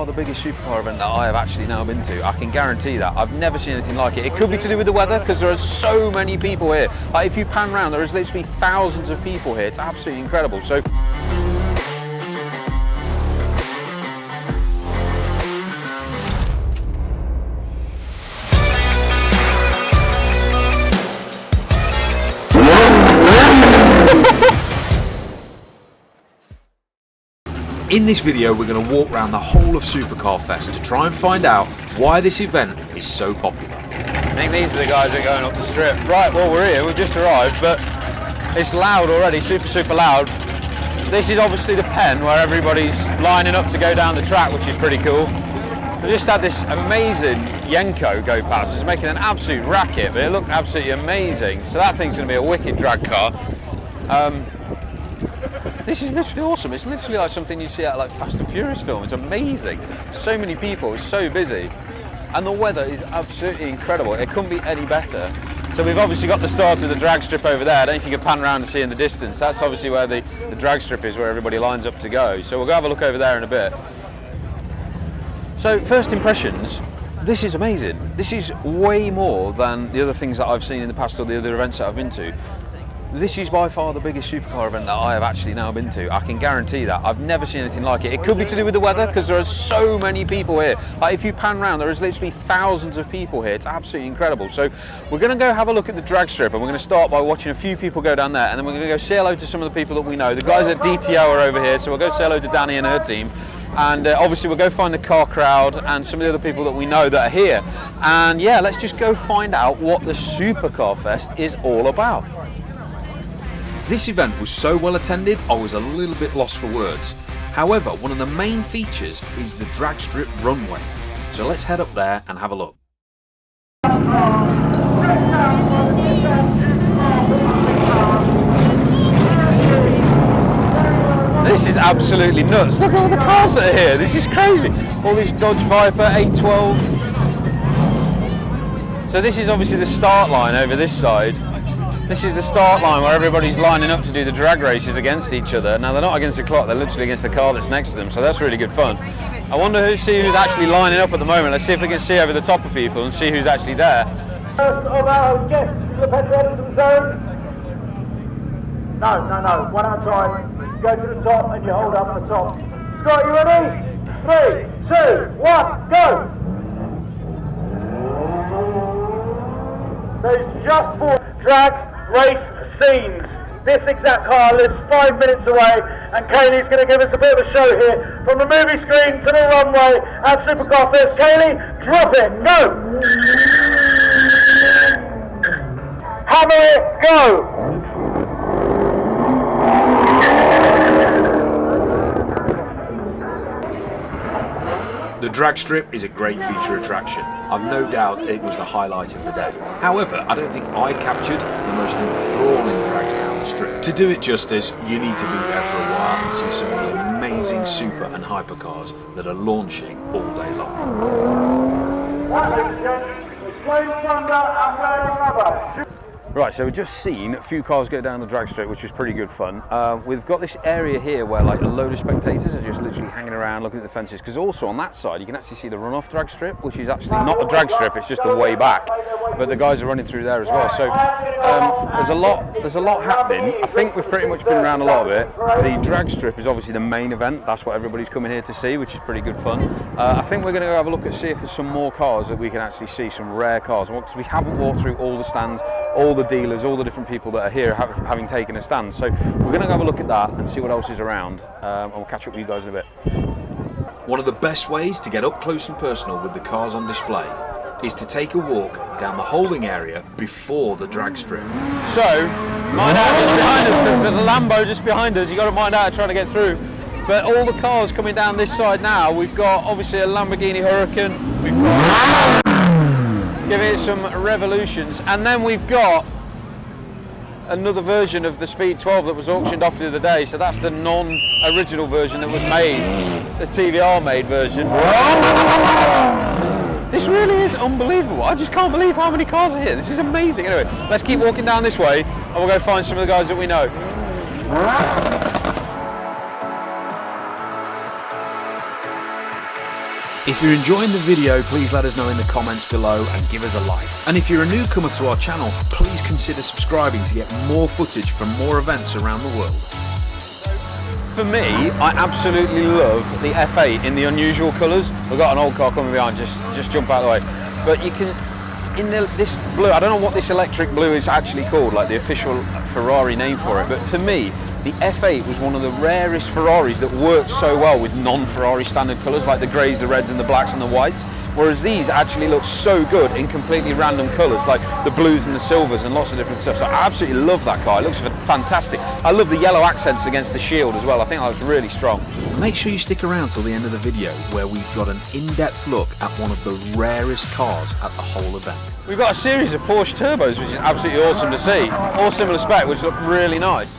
far the biggest supercar event that I have actually now been to. I can guarantee that. I've never seen anything like it. It could be to do with the weather because there are so many people here. Like if you pan around, there is literally thousands of people here. It's absolutely incredible. So. In this video we're going to walk around the whole of Supercar Fest to try and find out why this event is so popular. I think these are the guys that are going up the strip. Right, well we're here, we've just arrived, but it's loud already, super loud. This is obviously the pen where everybody's lining up to go down the track, which is pretty cool. We just had this amazing Yenko go past. It's making an absolute racket, but it looked absolutely amazing. So that thing's going to be a wicked drag car. This is literally awesome. It's literally like something you see out of like Fast and Furious film. It's amazing. So many people, it's so busy. And the weather is absolutely incredible. It couldn't be any better. So we've obviously got the start of the drag strip over there. I don't know if you can pan around and see in the distance. That's obviously where the drag strip is, where everybody lines up to go. So we'll go have a look over there in a bit. So first impressions, this is amazing. This is way more than the other things that I've seen in the past or the other events that I've been to. This is by far the biggest supercar event that I have actually now been to. I can guarantee that. I've never seen anything like it. It could be to do with the weather because there are so many people here. Like if you pan around, there is literally thousands of people here. It's absolutely incredible. So we're going to go have a look at the drag strip, and we're going to start by watching a few people go down there, and then we're going to go say hello to some of the people that we know. The guys at DTO are over here, so we'll go say hello to Danny and her team. And obviously we'll go find the car crowd and some of the other people that we know that are here. And yeah, let's just go find out what the Supercar Fest is all about. This event was so well attended, I was a little bit lost for words. However, one of the main features is the drag strip runway. So let's head up there and have a look. This is absolutely nuts. Look at all the cars that are here. This is crazy. All these Dodge Viper 812. So this is obviously the start line over this side. This is the start line where everybody's lining up to do the drag races against each other. Now they're not against the clock, they're literally against the car that's next to them, so that's really good fun. I wonder who's actually lining up at the moment. Let's see if we can see over the top of people and see who's actually there. First of our guests to the petroleum zone. No, one outside. Go to the top and you hold up the top. Scott, you ready? 3, 2, 1, go! So it's just for drag race scenes. This exact car lives 5 minutes away, and Kaylee's going to give us a bit of a show here from the movie screen to the runway at Supercar Fest. Kaylee, drop it, go! Hammer it, go! The drag strip is a great feature attraction. I've no doubt it was the highlight of the day. However, I don't think I captured the most enthralling drag down the strip. To do it justice, you need to be there for a while and see some of the amazing super and hypercars that are launching all day long. Right, so we've just seen a few cars go down the drag strip, which was pretty good fun. We've got this area here where like a load of spectators are just literally hanging around looking at the fences, because also on that side you can actually see the runoff drag strip, which is actually not a drag strip, it's just the way back. But the guys are running through there as well. So there's a lot happening. I think we've pretty much been around a lot of it. The drag strip is obviously the main event. That's what everybody's coming here to see, which is pretty good fun. I think we're going to go have a look and see if there's some more cars that we can actually see, some rare cars. Because we haven't walked through all the stands, all the dealers, all the different people that are here having taken a stand. So we're going to have a look at that and see what else is around, and we'll catch up with you guys in a bit. One of the best ways to get up close and personal with the cars on display is to take a walk down the holding area before the drag strip. So, mind out just behind us, because there's a Lambo just behind us. You've got to mind out trying to get through. But all the cars coming down this side now, we've got obviously a Lamborghini Huracan, we've got giving it some revolutions, and then we've got another version of the Speed 12 that was auctioned off the other day. So that's the non-original version that was made, the TVR made version. This really is unbelievable. I just can't believe how many cars are here. This is amazing. Anyway, let's keep walking down this way and we'll go find some of the guys that we know. If you're enjoying the video, please let us know in the comments below and give us a like. And if you're a newcomer to our channel, please consider subscribing to get more footage from more events around the world. For me, I absolutely love the F8 in the unusual colours. We've got an old car coming behind, just jump out of the way. But you can, this blue, I don't know what this electric blue is actually called, like the official Ferrari name for it, but to me, the F8 was one of the rarest Ferraris that worked so well with non-Ferrari standard colours, like the greys, the reds and the blacks and the whites. Whereas these actually look so good in completely random colours, like the blues and the silvers and lots of different stuff. So I absolutely love that car. It looks fantastic. I love the yellow accents against the shield as well. I think that looks really strong. Make sure you stick around till the end of the video, where we've got an in-depth look at one of the rarest cars at the whole event. We've got a series of Porsche turbos, which is absolutely awesome to see. All similar spec, which look really nice.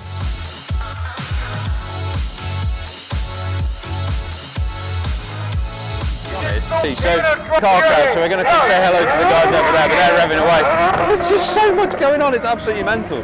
So, car crowd, so we're going to come say hello to the guys over there, but they're revving away. There's just so much going on, it's absolutely mental.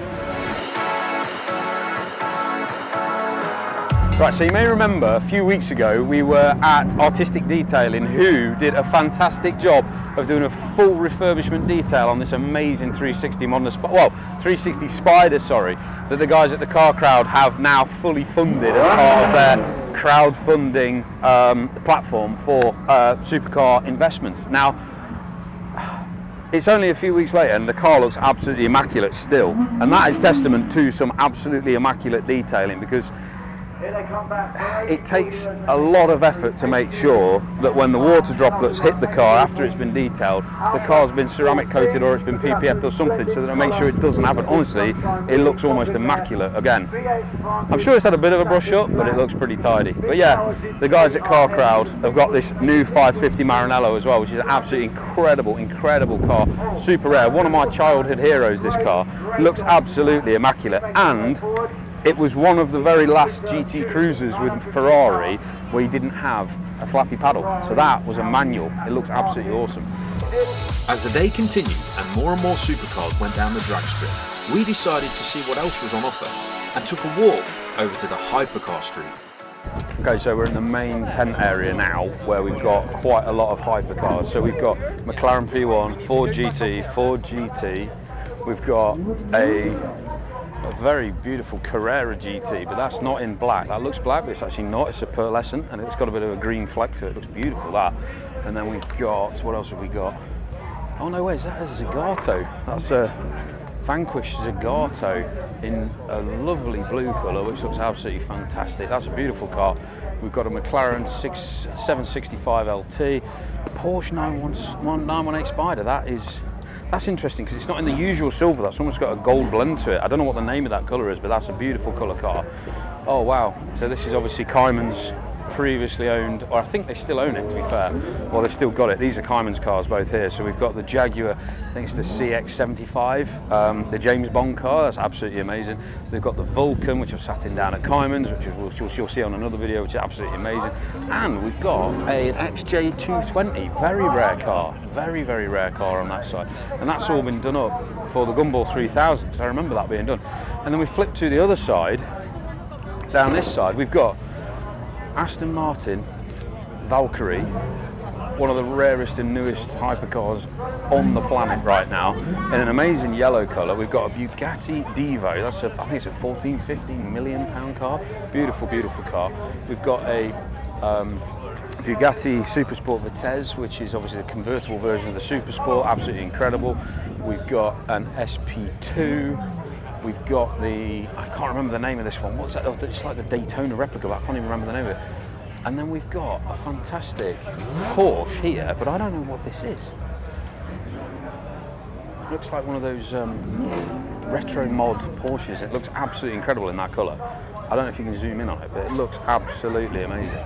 Right, so you may remember a few weeks ago we were at Artistic Detailing, who did a fantastic job of doing a full refurbishment detail on this amazing 360 360 Spider, that the guys at the Car Crowd have now fully funded as part of their crowdfunding platform for Supercar investments. Now, it's only a few weeks later and the car looks absolutely immaculate still, and that is testament to some absolutely immaculate detailing, because it takes a lot of effort to make sure that when the water droplets hit the car after it's been detailed, the car's been ceramic coated or it's been PPF'd or something, so that I make sure it doesn't happen. Honestly, it looks almost immaculate again. I'm sure it's had a bit of a brush up, but it looks pretty tidy. But yeah, the guys at Car Crowd have got this new 550 Maranello as well, which is an absolutely incredible car. Super rare. One of my childhood heroes, this car. It looks absolutely immaculate, and it was one of the very last GT cruisers with Ferrari where you didn't have a flappy paddle. So that was a manual. It looks absolutely awesome. As the day continued and more supercars went down the drag strip, we decided to see what else was on offer and took a walk over to the Hypercar street. Okay, so we're in the main tent area now, where we've got quite a lot of hypercars. So we've got McLaren P1, Ford GT, we've got a very beautiful Carrera GT, but that's not in black. That looks black, but it's actually not. It's a pearlescent, and it's got a bit of a green fleck to it. It looks beautiful, that. And then we've got, what else have we got? Oh no, wait, is that a Zagato? That's a Vanquish Zagato in a lovely blue colour, which looks absolutely fantastic. That's a beautiful car. We've got a McLaren 765 LT, Porsche 918 Spider. That's interesting because it's not in the usual silver. That's almost got a gold blend to it. I don't know what the name of that colour is, but that's a beautiful colour car. Oh wow, so this is obviously Cayman's previously owned, or I think they still own it, to be fair. Well, they've still got it. These are Cayman's cars both here. So we've got the Jaguar, I think it's the CX-75, the James Bond car. That's absolutely amazing. They've got the Vulcan, which I've sat in down at Cayman's, which you'll see on another video, which is absolutely amazing. And we've got an XJ220, very rare car, very rare car on that side. And that's all been done up for the Gumball 3000. So I remember that being done. And then we flip to the other side, down this side, we've got Aston Martin Valkyrie, one of the rarest and newest hypercars on the planet right now, in an amazing yellow colour. We've got a Bugatti Divo. That's I think it's a 15 million pound car. Beautiful car. We've got a Bugatti Supersport Vitesse, which is obviously the convertible version of the Supersport. Absolutely incredible. We've got an SP2. We've got the, I can't remember the name of this one. What's that? It's like the Daytona replica, but I can't even remember the name of it. And then we've got a fantastic Porsche here, but I don't know what this is. It looks like one of those retro mod Porsches. It looks absolutely incredible in that colour. I don't know if you can zoom in on it, but it looks absolutely amazing.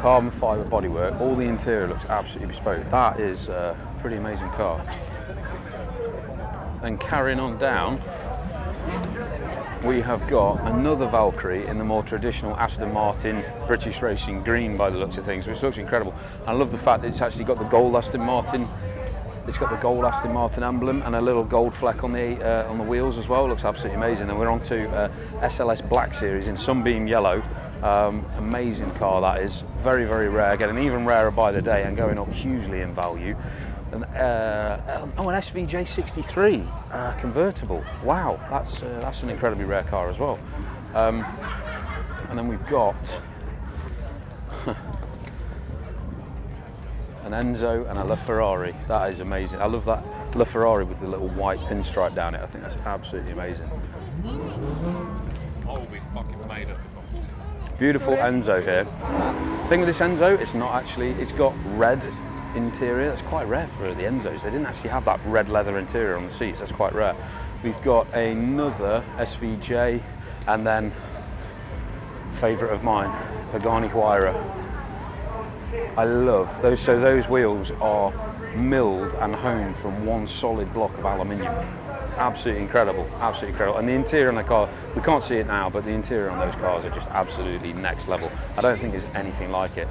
Carbon fibre bodywork, all the interior looks absolutely bespoke. That is a pretty amazing car. Then carrying on down, we have got another Valkyrie in the more traditional Aston Martin British Racing green by the looks of things, which looks incredible. I love the fact that it's actually got the gold Aston Martin. It's got the gold Aston Martin emblem and a little gold fleck on the wheels as well. It looks absolutely amazing. And we're on to SLS Black Series in Sunbeam Yellow, Amazing car that is, very, very rare, getting even rarer by the day and going up hugely in value. And, an SVJ 63 convertible. Wow, that's an incredibly rare car as well. And then we've got an Enzo and a LaFerrari. That is amazing. I love that LaFerrari with the little white pinstripe down it. I think that's absolutely amazing. I will be fucking made up. Beautiful Enzo here. The thing with this Enzo, it's not actually, it's got red interior. That's quite rare for the Enzos. They didn't actually have that red leather interior on the seats. That's quite rare. We've got another SVJ, and then favourite of mine, Pagani Huayra. I love those. So those wheels are milled and honed from one solid block of aluminium. Absolutely incredible, absolutely incredible. And the interior on the car, we can't see it now, but the interior on those cars are just absolutely next level. I don't think there's anything like it.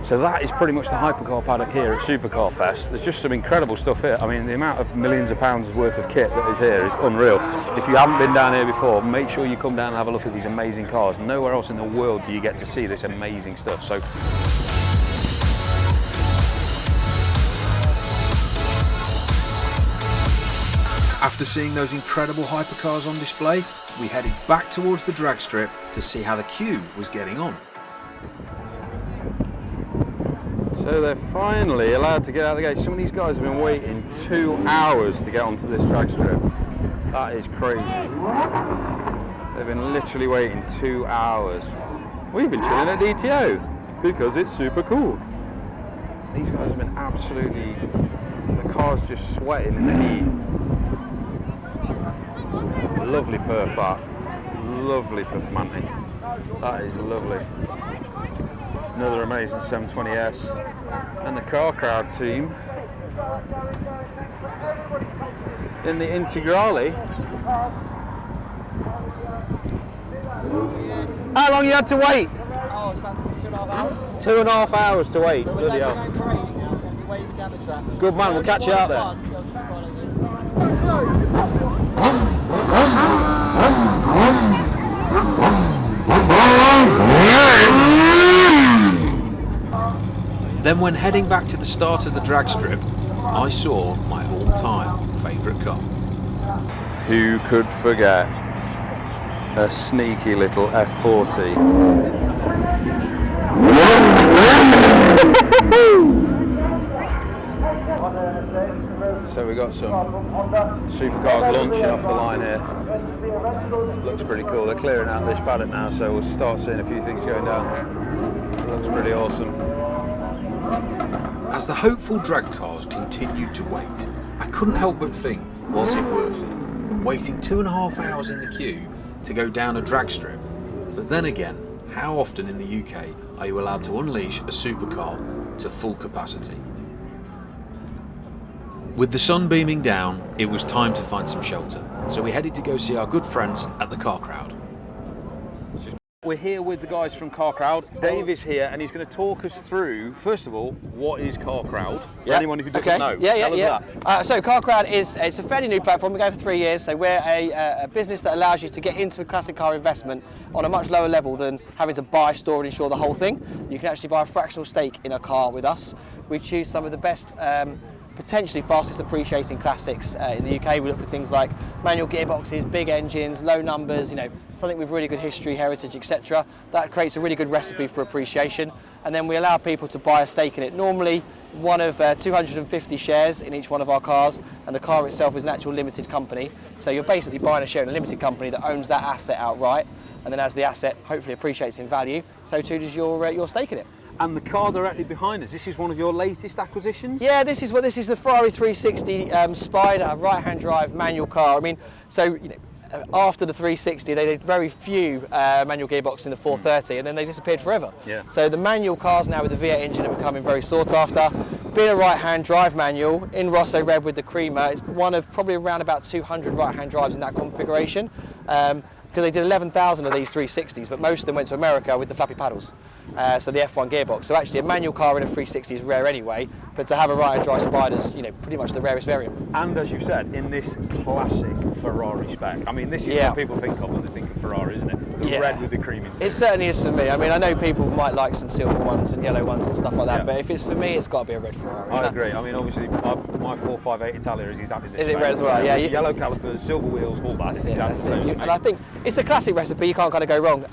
So that is pretty much the hypercar paddock here at Supercar Fest. There's just some incredible stuff here. I mean, the amount of millions of pounds worth of kit that is here is unreal. If you haven't been down here before, make sure you come down and have a look at these amazing cars. Nowhere else in the world do you get to see this amazing stuff. So. After seeing those incredible hypercars on display, we headed back towards the drag strip to see how the queue was getting on. So they're finally allowed to get out of the gate. Some of these guys have been waiting 2 hours to get onto this drag strip. That is crazy. They've been literally waiting 2 hours. We've been chilling at DTO because it's super cool. These guys have been absolutely, the car's just sweating in the heat. Lovely Perfat, lovely Performante. That is lovely. Another amazing 720S. And the Car Crowd team in the Integrale. How long you had to wait? Oh, it's about 2.5 hours. 2.5 hours to wait. But Bloody we're hell. going crazy now, so we're waiting down the track. Good man, we'll catch you out there. Then when heading back to the start of the drag strip, I saw my all-time favourite car. Who could forget a sneaky little F40? So we got some supercars launching off the line here. Looks pretty cool. They're clearing out this paddock now, so we'll start seeing a few things going down. Looks pretty awesome. As the hopeful drag cars continued to wait, I couldn't help but think, was it worth it? Waiting 2.5 hours in the queue to go down a drag strip. But then again, how often in the UK are you allowed to unleash a supercar to full capacity? With the sun beaming down, it was time to find some shelter. So we headed to go see our good friends at the Car Crowd. We're here with the guys from Car Crowd. Dave is here and he's going to talk us through, first of all, what is Car Crowd? For anyone who doesn't know. Tell us that. So Car Crowd it's a fairly new platform. We've been going for 3 years. So we're a business that allows you to get into a classic car investment on a much lower level than having to buy, store and insure the whole thing. You can actually buy a fractional stake in a car with us. We choose some of the best potentially fastest appreciating classics in the UK. We look for things like manual gearboxes, big engines, low numbers, something with really good history, heritage, etc. That creates a really good recipe for appreciation. And then we allow people to buy a stake in it. Normally one of 250 shares in each one of our cars, and the car itself is an actual limited company. So you're basically buying a share in a limited company that owns that asset outright, and then as the asset hopefully appreciates in value, so too does your stake in it. And the car directly behind us, this is one of your latest acquisitions? Yeah, this is the Ferrari 360 Spider right-hand drive manual car. I mean, so after the 360, they did very few manual gearboxes in the 430, and then they disappeared forever. Yeah. So the manual cars now with the V8 engine are becoming very sought after. Being a right-hand drive manual in Rosso Red with the Creamer, it's one of probably around about 200 right-hand drives in that configuration. Because they did 11,000 of these 360s, but most of them went to America with the flappy paddles, so the F1 gearbox. So actually a manual car in a 360 is rare anyway, but to have a right-hand drive Spider's, pretty much the rarest variant. And as you've said, in this classic Ferrari spec. I mean, this is what people think of when they think of Ferrari, isn't it? The red with the cream interior. It certainly is for me. I mean, I know people might like some silver ones and yellow ones and stuff like that, Yeah. but if it's for me, it's got to be a red Ferrari. I agree. I mean, obviously, my 458 Italia is exactly the Is same. it red as well? Yeah. Yellow calipers, silver wheels, all that. That's it. Exactly That's the same it. as And me. I think it's a classic recipe. You can't kind of go wrong.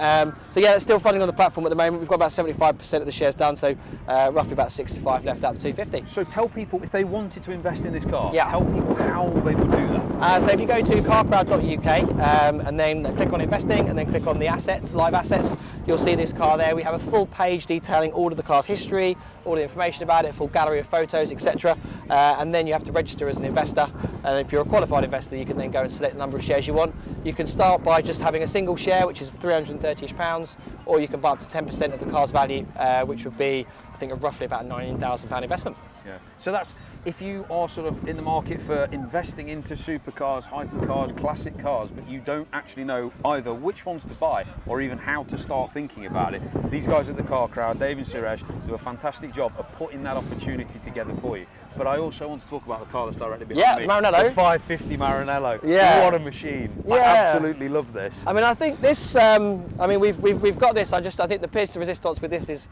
So yeah, it's still funding on the platform at the moment. We've got about 75% of the shares done, so roughly about 65 left out of the 250. So tell people, if they wanted to invest in this car, Yeah. tell people how they would do that. So if you go to carcrowd.uk and then click on investing and then click on the assets, live assets, you'll see this car there. We have a full page detailing all of the car's history, all the information about it, full gallery of photos, etc. And then you have to register as an investor. And if you're a qualified investor, you can then go and select the number of shares you want. You can start by just having a single share, which is £330-ish, or you can buy up to 10% of the car's value, which would be, I think, roughly about a £9,000 investment. Yeah. So that's, if you are sort of in the market for investing into supercars, hypercars, classic cars, but you don't actually know either which ones to buy or even how to start thinking about it, these guys at the Car Crowd, Dave and Suresh, do a fantastic job of putting that opportunity together for you. But I also want to talk about the car that's directly behind me. Yeah, Maranello. The 550 Maranello. Yeah. What a machine. I Yeah. absolutely love this. I mean, I think this. I mean, we've got this. I think the pièce de resistance with this is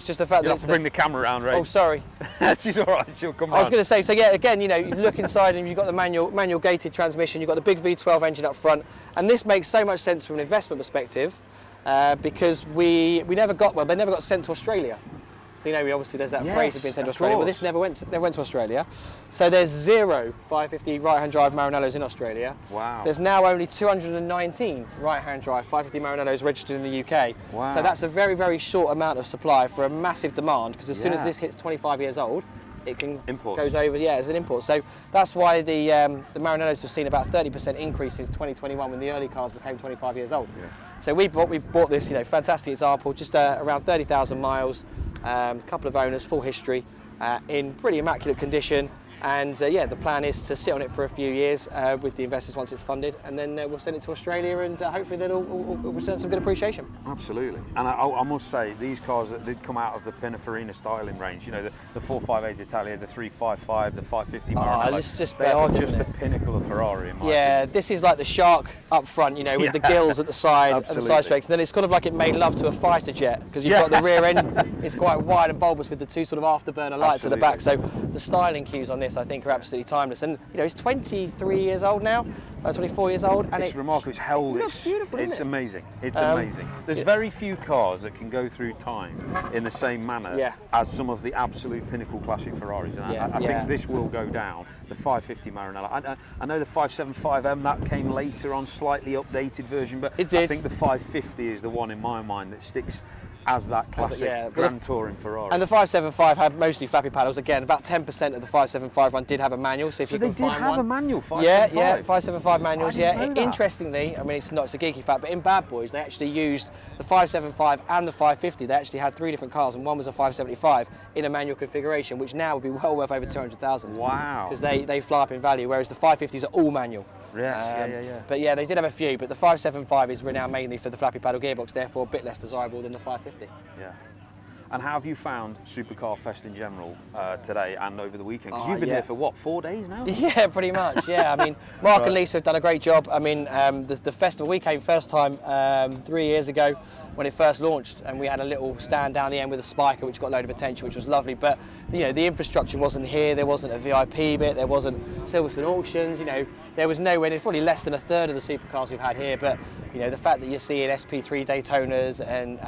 just the fact You'll that have to bring the camera around, right? Oh, sorry. She's all right. She'll come I was round. going to say, so yeah, again, you know, you look inside and you've got the manual gated transmission, you've got the big V12 engine up front, and this makes so much sense from an investment perspective because they never got sent to Australia. So you know, obviously there's that phrase of being sent to of Australia, but course. this never went to Australia. So there's 0 550 right-hand drive Maranellos in Australia. Wow. There's now only 219 right-hand drive 550 Maranellos registered in the UK. Wow. So that's a very, very short amount of supply for a massive demand, because as soon as Yeah. this hits 25 years old, it can Imports. goes over, as an import. So that's why the Maranellos have seen about 30% increase since 2021 when the early cars became 25 years old. Yeah. So we bought this, fantastic example, just around 30,000 miles, a couple of owners, full history, in pretty immaculate condition. And the plan is to sit on it for a few years with the investors once it's funded, and then we'll send it to Australia, and hopefully that'll return some good appreciation. Absolutely, and I must say, these cars that did come out of the Pininfarina styling range, you know, the 458 Italia, the 355, the 550 Maranello, it's just they are perfect, just isn't the it? pinnacle of Ferrari in my Yeah, opinion. this is like the shark up front, with the Yeah. gills at the side, and the Absolutely. side strakes. And then it's kind of like it made love to a fighter jet, because you've got the rear end, it's quite wide and bulbous with the two sort of afterburner lights at the back. So the styling cues on this, I think, are absolutely timeless. And it's 23 years old now, 24 years old, and It's remarkable. It's held. It looks beautiful, It's isn't it? amazing. It's amazing. There's very few cars that can go through time in the same manner as some of the absolute pinnacle classic Ferraris. And I think this will go down. The 550 Maranello. I know the 575M, that came later on, slightly updated version, but It did. I think the 550 is the one in my mind that sticks as that classic Grand Touring Ferrari. And the 575 had mostly flappy paddles. Again, about 10% of the 575 run did have a manual. So if you they can did find have one, a manual 575? Yeah, 575 manuals. I didn't know that. Interestingly, I mean, it's a geeky fact, but in Bad Boys, they actually used the 575 and the 550. They actually had 3 different cars, and one was a 575 in a manual configuration, which now would be well worth over 200,000. Wow. Because they fly up in value, whereas the 550s are all manual. Yes, yeah. But yeah, they did have a few, but the 575 is renowned mainly for the flappy paddle gearbox, therefore a bit less desirable than the 550. Yeah. And how have you found Supercar Fest in general today and over the weekend? Because Oh, you've been yeah. here for what, 4 days now? Yeah, pretty much. Yeah, I mean, Mark and Lisa have done a great job. I mean, the festival, we came first time 3 years ago when it first launched, and we had a little stand down the end with a spiker, which got a load of attention, which was lovely. But the infrastructure wasn't here. There wasn't a VIP bit. There wasn't Silverstone auctions. There was nowhere. There's probably less than a third of the supercars we've had here. But the fact that you're seeing SP3 Daytonas and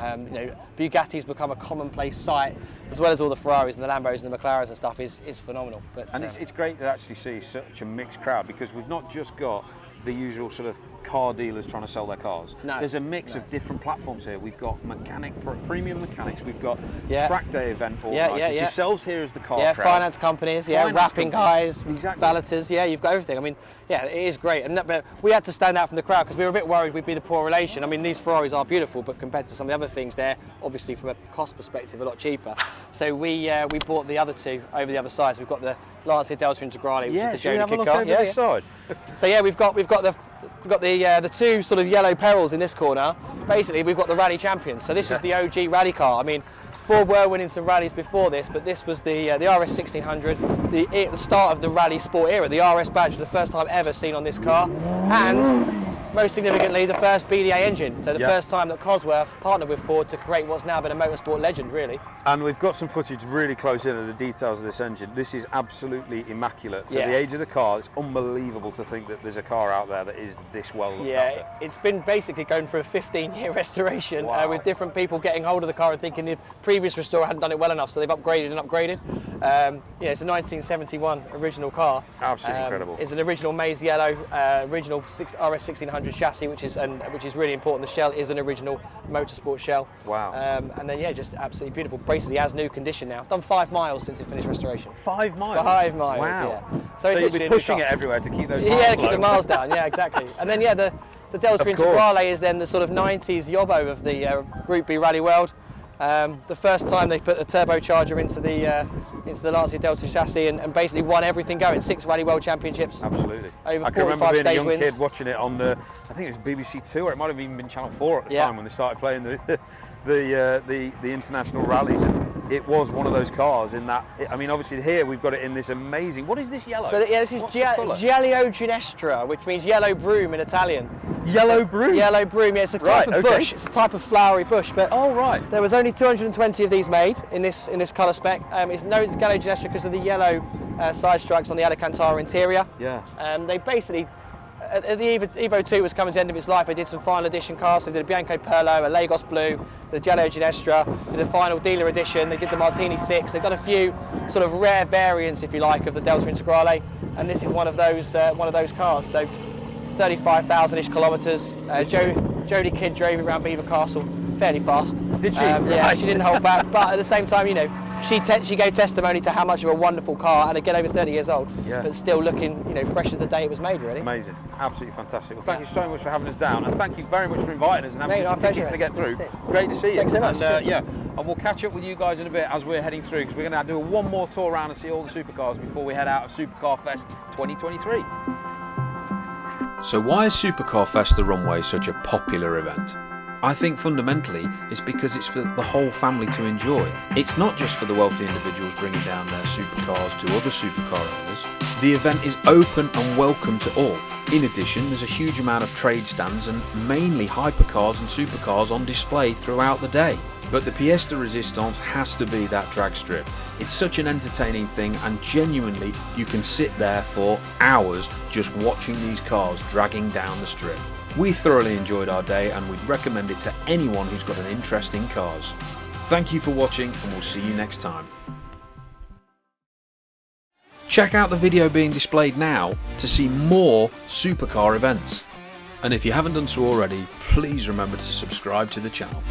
Bugatti's become a commonplace sight, as well as all the Ferraris and the Lambos and the McLarens and stuff, is phenomenal. But And it's great to actually see such a mixed crowd, because we've not just got the usual sort of car dealers trying to sell their cars. No, There's a mix of different platforms here. We've got premium mechanics, we've got track day event organisers, yourselves here as the car crowd. Finance companies, Finance wrapping guys, Exactly. valeters, you've got everything. I mean, it is great. But we had to stand out from the crowd because we were a bit worried we'd be the poor relation. I mean, these Ferraris are beautiful, but compared to some of the other things, they're obviously from a cost perspective a lot cheaper. So we bought the other two over the other side. So we've got the Lancia Delta Integrale, which is the should we Joni have a kit look car. over this side? So we've got the two sort of yellow perils in this corner. Basically, we've got the rally champions. So this is the OG rally car. I mean, Ford were winning some rallies before this, but this was the RS 1600, the start of the rally sport era. The RS badge for the first time ever seen on this car, and most significantly, the first BDA engine. So the Yeah. first time that Cosworth partnered with Ford to create what's now been a motorsport legend, really. And we've got some footage really close in of the details of this engine. This is absolutely immaculate. For Yeah. the age of the car, it's unbelievable to think that there's a car out there that is this well looked after. Yeah, it's been basically going through a 15-year restoration Wow. with different people getting hold of the car and thinking the previous restorer hadn't done it well enough, so they've upgraded and upgraded. It's a 1971 original car. Absolutely incredible. It's an original maize yellow, original RS 1600 chassis, which is really important. The shell is an original motorsport shell. Wow. And then just absolutely beautiful. Basically, as new condition now. Done 5 miles since it finished restoration. 5 miles? 5 miles. Wow. Yeah. So it's you'll literally be a new pushing car. it everywhere to keep those miles Yeah, keep low. the miles down. Yeah, exactly. And then the Delta Of course. Integrale is then the sort of 90s yobbo of the Group B Rally world. The first time they put a turbocharger into the Lancia Delta chassis and basically won everything going. 6 Rally World Championships. Absolutely. Over I can remember 45 being a stage young wins. kid watching it on I think it was BBC 2, or it might have even been Channel 4 at the Yeah. time when they started playing the international rallies. And it was one of those cars in that. I mean, obviously here we've got it in this amazing. What is this yellow? So this is What's the colour? Giallo Ginestra, which means yellow broom in Italian. Yellow broom. Yellow broom. Yeah, it's a type Right, of okay. bush. It's a type of flowery bush. But Oh right. there was only 220 of these made in this colour spec. It's known as Giallo Ginestra because of the yellow side stripes on the Alcantara interior. Yeah. They basically, the Evo 2 was coming to the end of its life. They did some final edition cars. They did a Bianco Perlo, a Lagos Blue, the Giallo Ginestra, did a final dealer edition. They did the Martini 6. They've done a few sort of rare variants, if you like, of the Delta Integrale, and this is one of those cars. So 35,000-ish kilometres. Jodie Kidd drove it around Belvoir Castle fairly fast. Did she? Yeah, Right. she didn't hold back. But at the same time, she gave testimony to how much of a wonderful car, and again over 30 years old, Yeah. but still looking, fresh as the day it was made, really. Amazing, absolutely fantastic. Well, thank you so much for having us down, and thank you very much for inviting us and having Mate, some our pleasure. tickets to get through. That's it. Great to see you. Thanks so much. And, and we'll catch up with you guys in a bit as we're heading through, because we're going to do one more tour around and see all the supercars before we head out of Supercar Fest 2023. So why is Supercar Fest The Runway such a popular event? I think fundamentally it's because it's for the whole family to enjoy. It's not just for the wealthy individuals bringing down their supercars to other supercar owners. The event is open and welcome to all. In addition, there's a huge amount of trade stands and mainly hypercars and supercars on display throughout the day. But the pièce de résistance has to be that drag strip. It's such an entertaining thing, and genuinely you can sit there for hours just watching these cars dragging down the strip. We thoroughly enjoyed our day and we'd recommend it to anyone who's got an interest in cars. Thank you for watching, and we'll see you next time. Check out the video being displayed now to see more Supercar events. And if you haven't done so already, please remember to subscribe to the channel.